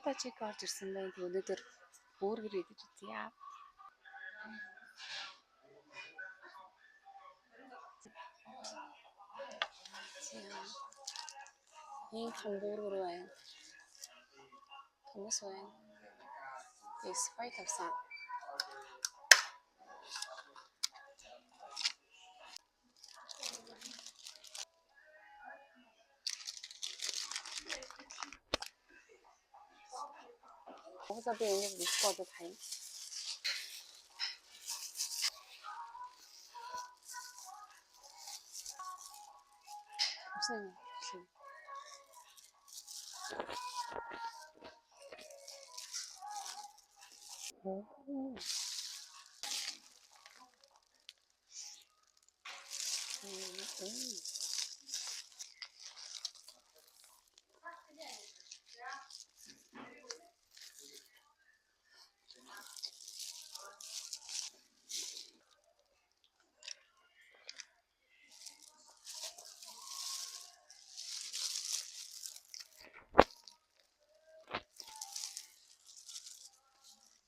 Та чиг орж ирсэн байна. Тэг өнөөдөр бургер идэж үзье. Ийм том бургер байна. Томос байна. Спайт авсан. Уусаа би энийг бискотод хаяа. Усан.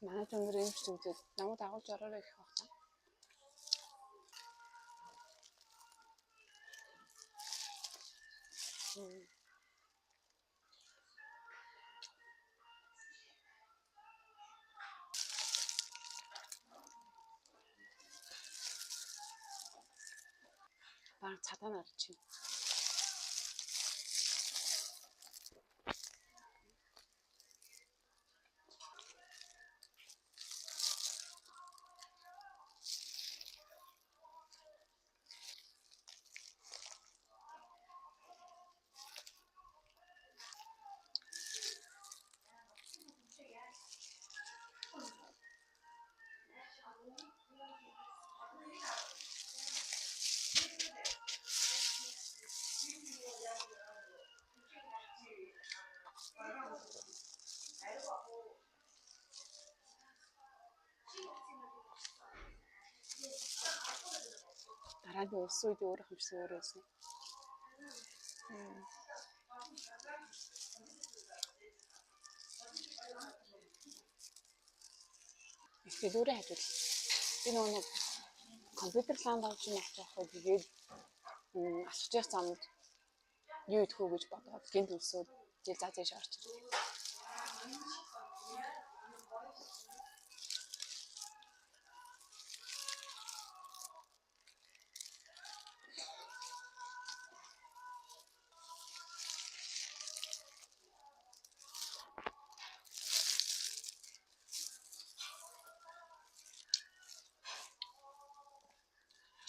Манай төмөр юм шиг үзээд намайг дагуулж ороорой гэх байна. Баг цатаа нарчин. Дараа нь ус үед өөр хэмжсэн өөр байсан. Ихтэй дөрөв хажууд. Би нөгөө компьютер ланд авч яахад тэгээд асууж замд юу идэх үү гэж бодоод гинт үлсээд зээл заа зээш орчих.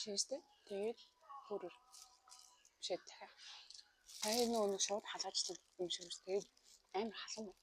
Чийстэй. Тэгээд бүрэр бишээ дахиад. Хаяа нөгөө шууд халааждаг юм шиг үс. Тэгээд амар халуун.